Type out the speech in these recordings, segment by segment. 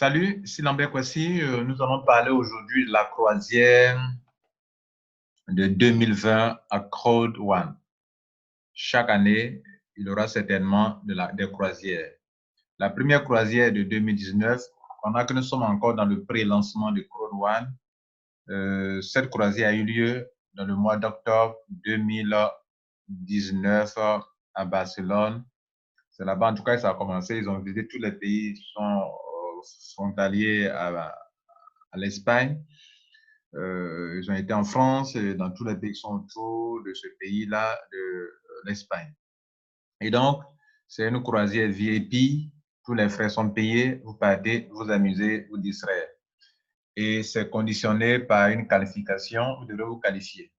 Salut, ici Lambert Kwasi. Nous allons parler aujourd'hui de la croisière de 2020 à Crowd One. Chaque année, il y aura certainement des croisières. La première croisière de 2019, pendant que nous sommes encore dans le pré-lancement de Crowd One, cette croisière a eu lieu dans le mois d'octobre 2019 à Barcelone. C'est là-bas, en tout cas, ça a commencé. Ils ont visité tous les pays frontaliers à l'Espagne. Ils ont été en France et dans tous les pays qui sont autour de ce pays-là, de l'Espagne. Et donc, c'est une croisière VIP. Tous les frais sont payés. Vous partez, vous amusez, vous distraire. Et c'est conditionné par une qualification. Vous devez vous qualifier.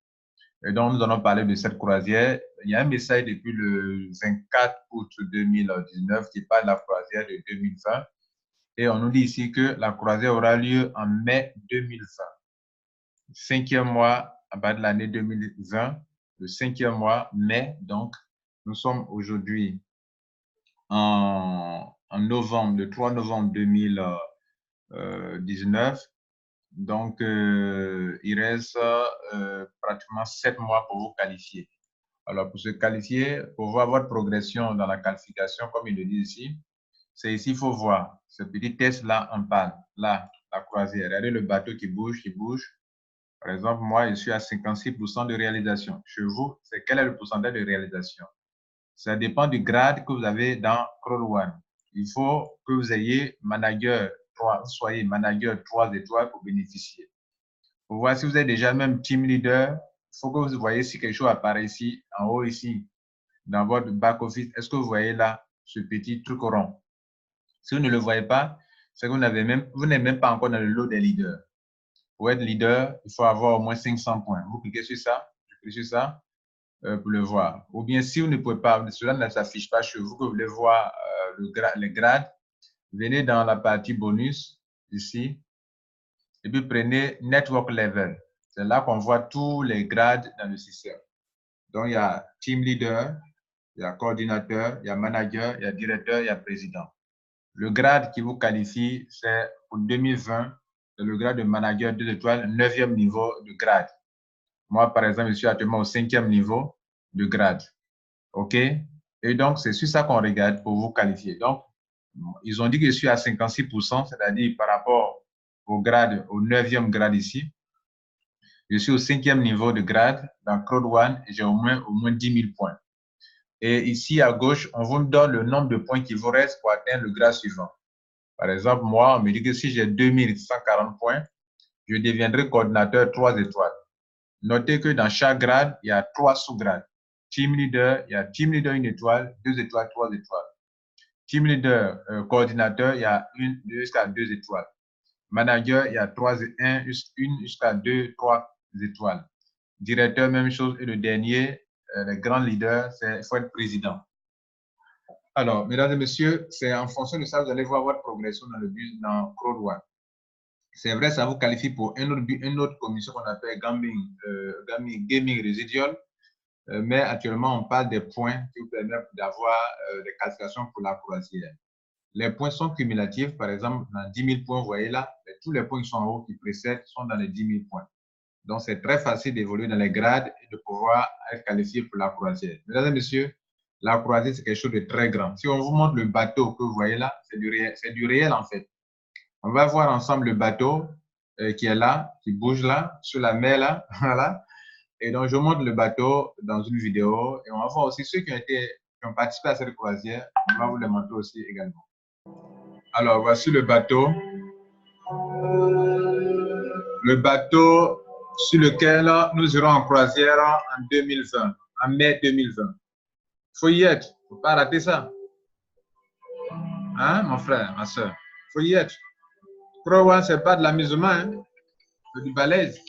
Et donc, nous allons parler de cette croisière. Il y a un message depuis le 24 août 2019 qui parle de la croisière de 2020. Et on nous dit ici que la croisière aura lieu en mai 2020. 5e mois à partir de l'année 2020, le 5e mois, mai. Donc, nous sommes aujourd'hui en novembre, le 3 novembre 2019. Donc, il reste pratiquement 7 mois pour vous qualifier. Alors, pour se qualifier, pour voir votre progression dans la qualification, comme il le dit ici, c'est ici, il faut voir ce petit test-là en parle. Là, la croisière. Regardez le bateau qui bouge, qui bouge. Par exemple, moi, je suis à 56% de réalisation. Chez vous, c'est quel est le pourcentage de réalisation? Ça dépend du grade que vous avez dans Crowd One. Il faut que vous ayez manager 3, soyez manager 3 étoiles pour bénéficier. Pour voir si vous êtes déjà même team leader, il faut que vous voyez si quelque chose apparaît ici, en haut ici, dans votre back-office. Est-ce que vous voyez là ce petit truc rond? Si vous ne le voyez pas, c'est que vous n'êtes même pas encore dans le lot des leaders. Pour être leader, il faut avoir au moins 500 points. Vous cliquez sur ça, je clique sur ça pour le voir. Ou bien si vous ne pouvez pas, cela ne s'affiche pas chez vous, que vous voulez voir les grades, venez dans la partie bonus, ici, et puis prenez Network Level. C'est là qu'on voit tous les grades dans le système. Donc, il y a Team Leader, il y a Coordinateur, il y a Manager, il y a Directeur, il y a Président. Le grade qui vous qualifie, c'est pour 2020, c'est le grade de Manager 2 étoiles, 9e niveau de grade. Moi, par exemple, je suis actuellement au 5e niveau de grade. OK? Et donc, c'est sur ça qu'on regarde pour vous qualifier. Donc, ils ont dit que je suis à 56%, c'est-à-dire par rapport au grade, au 9e grade ici. Je suis au 5e niveau de grade dans Crowd One et j'ai au moins 10 000 points. Et ici, à gauche, on vous donne le nombre de points qui vous reste pour atteindre le grade suivant. Par exemple, moi, on me dit que si j'ai 2140 points, je deviendrai coordinateur 3 étoiles. Notez que dans chaque grade, il y a 3 sous-grades. Team leader, il y a team leader 1 étoile, 2 étoiles, 3 étoiles. Team leader, coordinateur, il y a 1 jusqu'à 2 étoiles. Manager, il y a 1 jusqu'à 2, 3 étoiles. Directeur, même chose. Et le dernier, le grand leader, il faut être président. Alors, mesdames et messieurs, c'est en fonction de ça, vous allez voir votre progression dans le bus dans Crowd One. C'est vrai, ça vous qualifie pour une autre commission qu'on appelle Gaming Residual. Mais actuellement, on parle des points qui vous permettent d'avoir des qualifications pour la croisière. Les points sont cumulatifs. Par exemple, dans 10 000 points, vous voyez là, tous les points qui sont en haut, qui précèdent, sont dans les 10 000 points. Donc, c'est très facile d'évoluer dans les grades et de pouvoir être qualifié pour la croisière. Mesdames et messieurs, la croisière, c'est quelque chose de très grand. Si on vous montre le bateau que vous voyez là, c'est du réel en fait. On va voir ensemble le bateau qui est là, qui bouge là, sur la mer là, voilà. Et donc, je montre le bateau dans une vidéo et on va voir aussi ceux qui ont participé à cette croisière. On va vous les montrer aussi également. Alors, voici le bateau. Le bateau sur lequel nous irons en croisière en 2020, en mai 2020. Il faut y être. Il ne faut pas rater ça. Hein, mon frère, ma soeur? Il faut y être. Crowd One, ce n'est pas de l'amusement, hein? C'est du balèze.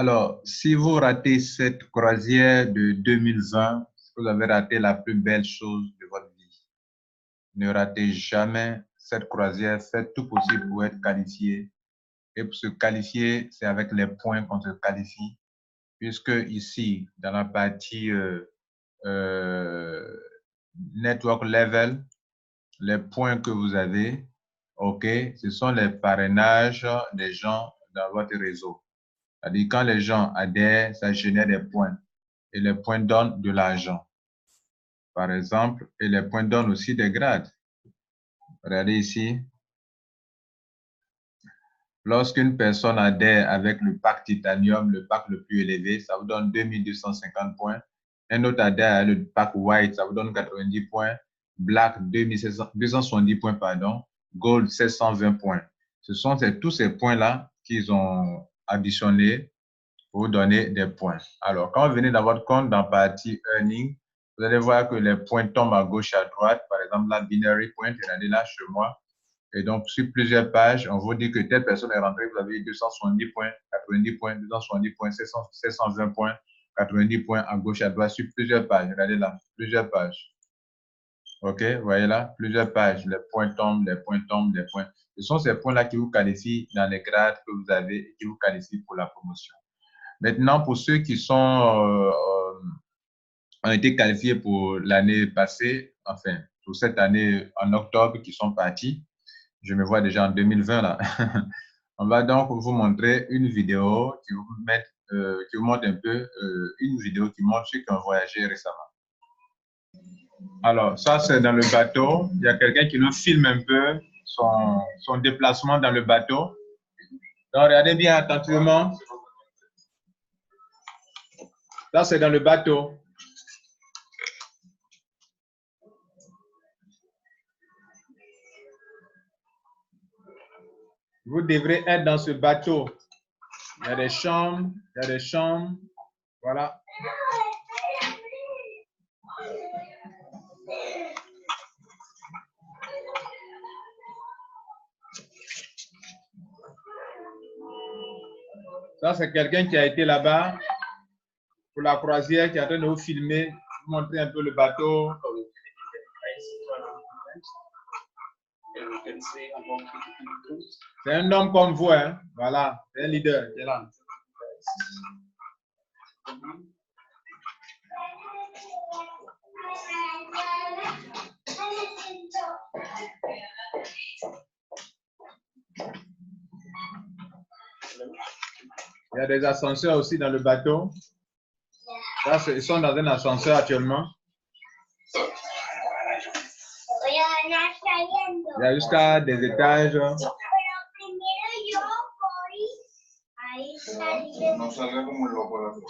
Alors, si vous ratez cette croisière de 2020, vous avez raté la plus belle chose de votre vie. Ne ratez jamais cette croisière. Faites tout possible pour être qualifié. Et pour se qualifier, c'est avec les points qu'on se qualifie. Puisque ici, dans la partie network level, les points que vous avez, OK, ce sont les parrainages des gens dans votre réseau. C'est-à-dire, quand les gens adhèrent, ça génère des points. Et les points donnent de l'argent, par exemple, et les points donnent aussi des grades. Regardez ici. Lorsqu'une personne adhère avec le pack titanium, le pack le plus élevé, ça vous donne 2250 points. Un autre adhère avec le pack white, ça vous donne 90 points. Black, 270 points, pardon. Gold, 720 points. Ce sont tous ces points-là qu'ils ont additionnés pour vous donner des points. Alors, quand vous venez dans votre compte, dans partie earning, vous allez voir que les points tombent à gauche, à droite. Par exemple, la binary point, regardez là chez moi. Et donc, sur plusieurs pages, on vous dit que telle personne est rentrée, vous avez 270 points, 90 points, 270 points, 720 points, 90 points à gauche, à droite, sur plusieurs pages. Regardez là, plusieurs pages. OK, vous voyez là, plusieurs pages. Les points tombent, les points tombent, les points. Ce sont ces points-là qui vous qualifient dans les grades que vous avez et qui vous qualifient pour la promotion. Maintenant, pour ceux qui ont été qualifiés pour l'année passée, enfin, pour cette année en octobre, qui sont partis, je me vois déjà en 2020 là. On va donc vous montrer une vidéo qui vous montre un peu une vidéo qui montre ceux qui ont voyagé récemment. Alors, ça, c'est dans le bateau. Il y a quelqu'un qui nous filme un peu son déplacement dans le bateau. Donc, regardez bien attentivement. Là, c'est dans le bateau. Vous devrez être dans ce bateau. Il y a des chambres, il y a des chambres. Voilà. Ça, c'est quelqu'un qui a été là-bas pour la croisière, qui est en train de vous filmer, vous montrer un peu le bateau. C'est un homme comme vous, hein? Voilà, c'est un leader qui est là. Il y a des ascenseurs aussi dans le bateau. Là, ils sont dans un ascenseur actuellement. Il y a jusqu'à des étages. No salga como el loco.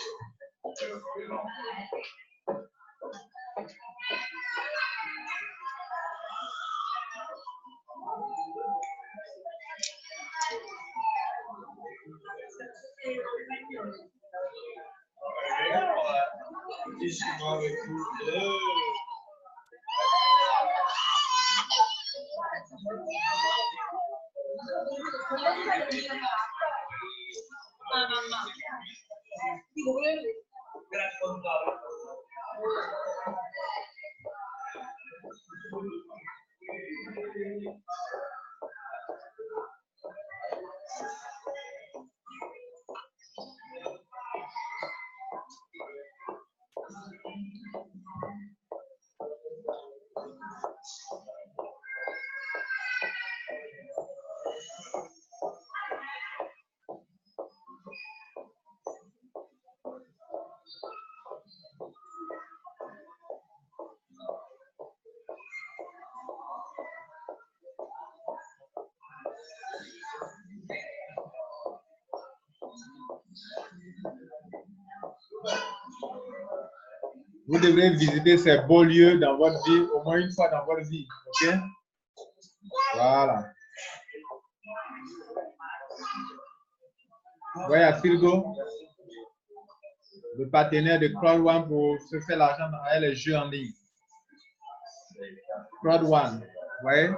Vous devrez visiter ces beaux lieux dans votre vie, au moins une fois dans votre vie. OK? Voilà. Vous voyez à Firgo, le partenaire de Crowd One pour se faire l'argent avec les jeux en ligne. Crowd One, vous voyez?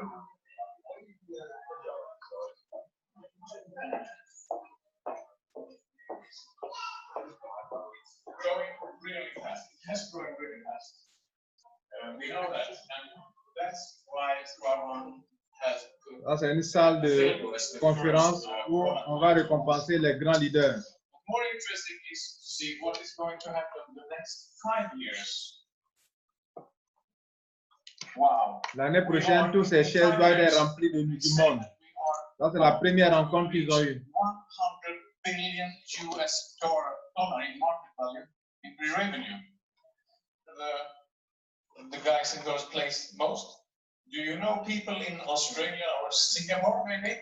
Ça, c'est une salle de conférence où on va récompenser les grands leaders. More interesting is to see what is going to happen in the next 5 years. Wow. L'année prochaine, tous ces chaises doivent être remplies du monde. Ça, c'est la première rencontre qu'ils ont eue. 100 billion US dollar in market value in revenue. The guys and girls place most. Do you know people in Australia or Singapore, maybe?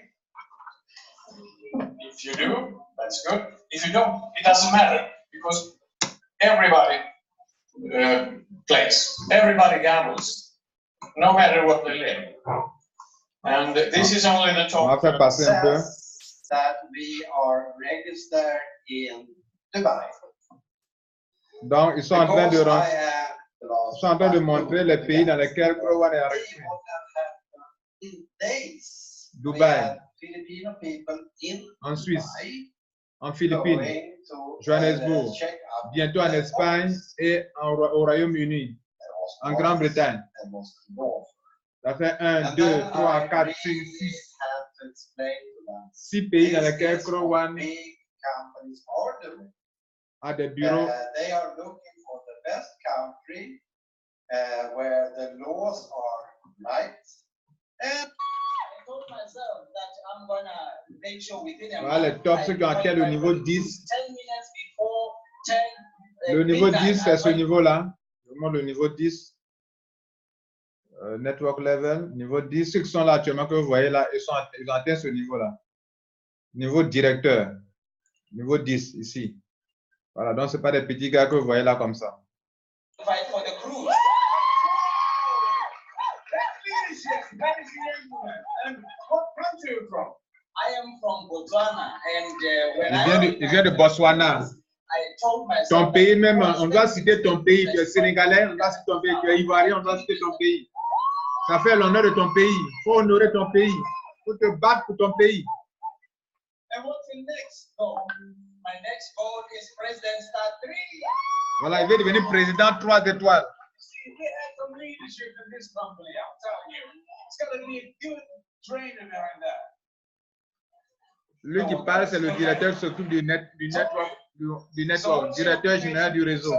If you do, that's good. If you don't, it doesn't matter because everybody plays. Everybody gambles, no matter what they live. And this is only the top. That we are registered in Dubai. Donc, ils sont en train de montrer les pays dans lesquels Pro One est enregistré. Dubaï, en Suisse, en Philippines, Johannesburg, bientôt en Espagne et au Royaume-Uni, en Grande-Bretagne. Ça fait 1, 2, 3, 4, 5, 6 pays dans lesquels Pro One a des bureaux. They are looking for the best country where the laws are right. And I told myself that I'm gonna make sure within a voilà, les tops ceux qui ont atteint le niveau 10. 10 minutes before 10. Le niveau 10, c'est ce niveau-là. Vraiment le niveau 10. Network level, niveau 10. Ceux qui sont là actuellement, que vous voyez là, ils ont atteint ce niveau-là. Niveau directeur. Niveau 10, ici. Voilà, donc ce n'est pas des petits gars que vous voyez là comme ça. Fight for the cruise. And what country are you from? I am from Botswana and Il vient de Botswana. I told myself Ton pays même, on doit citer ton pays. Tu es sénégalais, on doit citer ton pays. Tu es ivoirien, on doit citer ton pays. Ça fait l'honneur de ton pays. Il faut honorer ton pays. Il faut te battre pour ton pays. And what's the next goal? My next goal is President Star 3. Voilà, il veut devenir président 3 étoiles. See, we had some leadership in this company, I'm telling you. It's got to be a good trainer behind that. Lui qui parle, c'est le directeur qui s'occupe du network, directeur général du réseau. I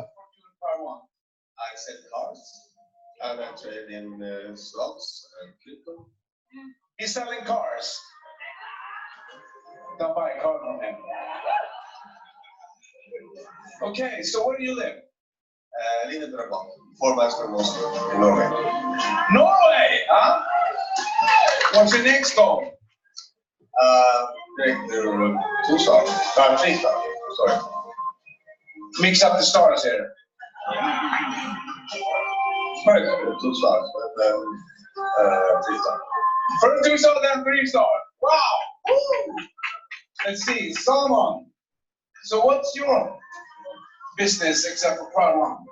sell cars and I trade in stocks and crypto. He's selling cars. Don't buy a car from him. Okay, so where do you live? Live in Dragón, 4 miles from Oslo, Norway. Norway, huh? What's your next goal? Take the 2 stars, 3 stars, sorry. Mix up the stars here. First 2 stars, but then 3 stars. First 2 stars, then 3 stars. Wow! Woo! Let's see, Salman. So what's your business except for Proud One?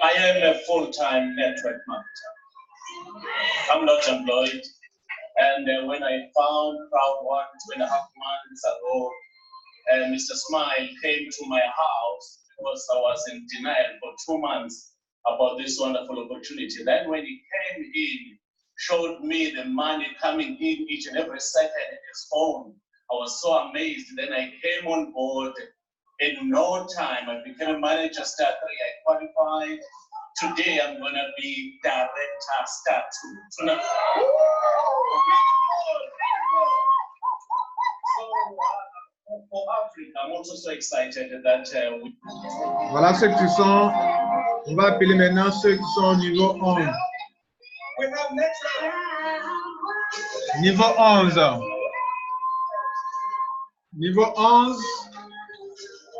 I am a full-time network marketer. I'm not employed. And when I found Proud One 2.5 months ago, Mr. Smile came to my house because I was in denial for 2 months about this wonderful opportunity. Then when he came in, showed me the money coming in each and every second in his phone, I was so amazed. Then I came on board. In no time, I became a manager, Star 3. I qualified. Today, I'm going to be director, Star 2. So, for Africa, I'm also so excited that Voilà ceux qui sont, on va appeler maintenant ceux qui sont au niveau 11. We have next level. Niveau 11. Niveau 11.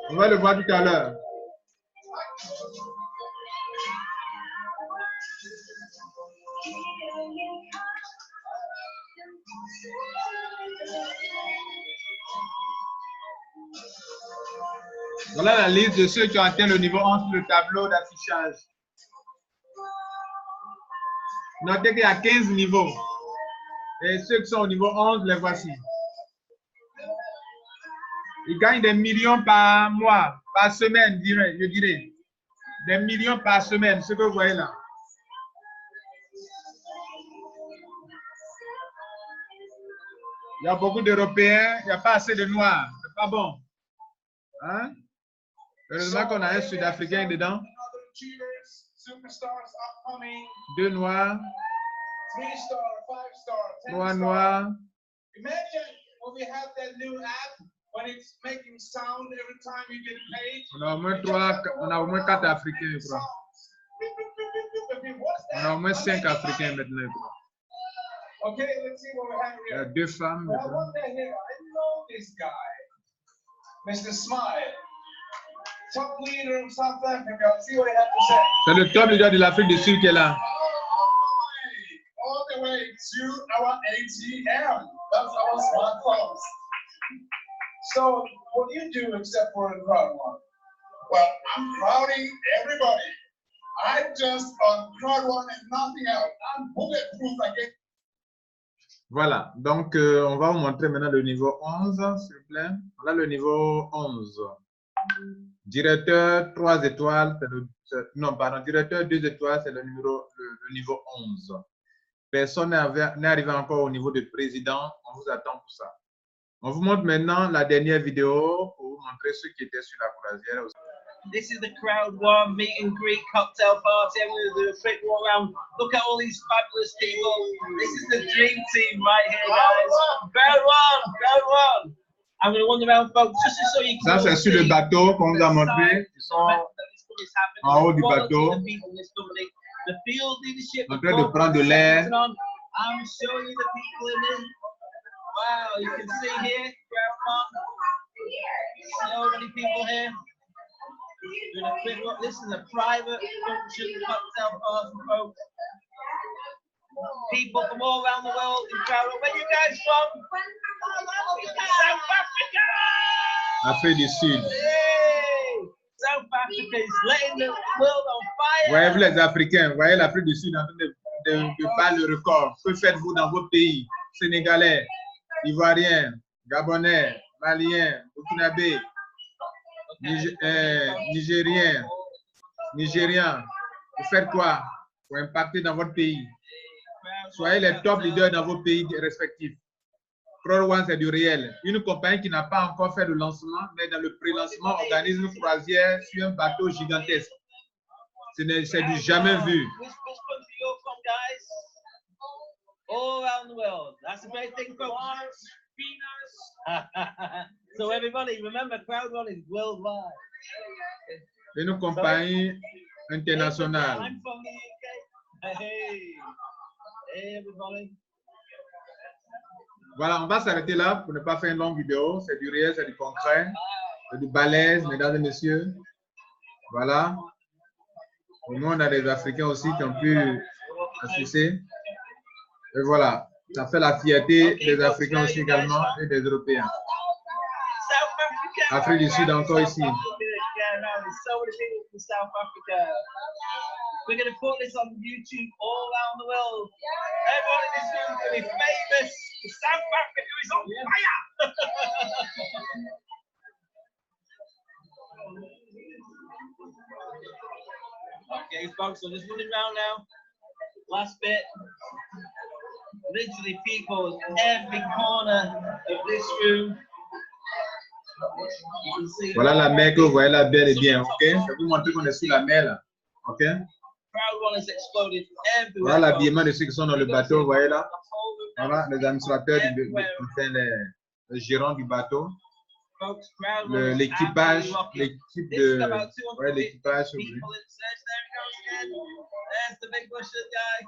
On va le voir tout à l'heure. Voilà la liste de ceux qui ont atteint le niveau 11 sur le tableau d'affichage. Notez qu'il y a 15 niveaux. Et ceux qui sont au niveau 11, les voici. Ils gagnent des millions par mois, par semaine, je dirais. Des millions par semaine, ce que vous voyez là. Il y a beaucoup d'Européens, il n'y a pas assez de Noirs. C'est pas bon. Hein? Heureusement qu'on a un Sud-Africain dedans. Deux Noirs. 3 Noirs. Imagine when we have that new app when it's making sound every time you get paid. On a au moins 4 Africains, je crois. On a au moins 5 Africains maintenant, je crois. Okay, let's see what we have Il y a here. 2 femmes. Well, what the heck? I know this guy, Mr. Smile, top leader of South Africa. Let's see what he has to say. C'est le top leader de l'Afrique du Sud qui est là. All the way to our ATM. That's our smartphones. So, what do you do except for a crowd one? Well, I'm crowding everybody. I just on crowd one and nothing else. I'm bulletproof again. Voilà, donc on va vous montrer maintenant le niveau 11, s'il vous plaît. Voilà le niveau 11. Directeur 3 étoiles, non, pardon, directeur 2 étoiles, c'est le niveau 11. Personne n'est arrivé encore au niveau de président, on vous attend pour ça. On vous montre maintenant la dernière vidéo pour vous montrer ceux qui étaient sur la croisière aussi. This is the crowd one meet and greet cocktail party. I'm going to do a quick walk around. Look at all these fabulous people. This is the dream team right here, guys. Crowd one. I'm going to wander around, folks, just so you can. Ça, c'est sur le bateau qu'on vous a montré. Ils sont en haut du bateau, en train de prendre de l'air. I'm showing you the people in it. Wow, you can see here, crowd one. So many people here. Doing a quick look. This is a private function cocktail party, folks. People from all around the world in crowd. Where are you guys from? South Africa! Afrique du Sud. Hey! South Africa is letting the world on fire. Voyez-vous les Africains, voyez l'Afrique du Sud en train de battre le record. Que faites-vous dans vos pays? Sénégalais, Ivoiriens, Gabonais, Maliens, Burkinabés, Nigériens, vous faites quoi pour impacter dans votre pays? Soyez les top leaders dans vos pays respectifs. Crowd One, c'est du réel. Une compagnie qui n'a pas encore fait le lancement, mais dans le pré-lancement, organise une croisière sur un bateau gigantesque. C'est du jamais vu. Which country you're from, guys? All around the world. That's a great thing, folks. So everybody, remember, Crowd One is worldwide. Une compagnie internationale. I'm from the UK. Hey, everybody. Voilà, on va s'arrêter là pour ne pas faire une longue vidéo. C'est du réel, c'est du concret, c'est du balèze, mesdames et messieurs. Voilà. Au moins, on a des Africains aussi qui ont pu assister. Et voilà, ça fait la fierté des Africains aussi également et des Européens. Afrique du Sud encore ici. We're going to put this on YouTube all around the world. Everyone in this room is going to be famous. South Africa is on fire. Okay, folks, so just running around now. Last bit. Literally people in every corner of this room. Voilà la mer que vous voyez là bel et bien, ok? Je vais vous montrer qu'on est sur la mer là, ok? Voilà l'habillement de ceux qui sont dans le bateau, vous voyez là? Voilà les administrateurs, enfin les gérants du bateau, l'équipage, l'équipe de, ouais, l'équipage. There's the big bushes guy.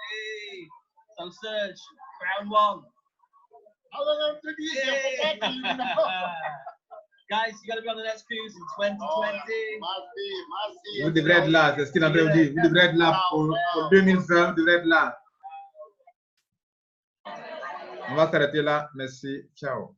Hey, so Serge, Crowd One. Guys, you got to be on the next cruise in 2020. Vous devrez être là, c'est ce qu'il a dit. Vous devrez être là pour 2020, vous devrez être là. On va s'arrêter là. Merci. Ciao.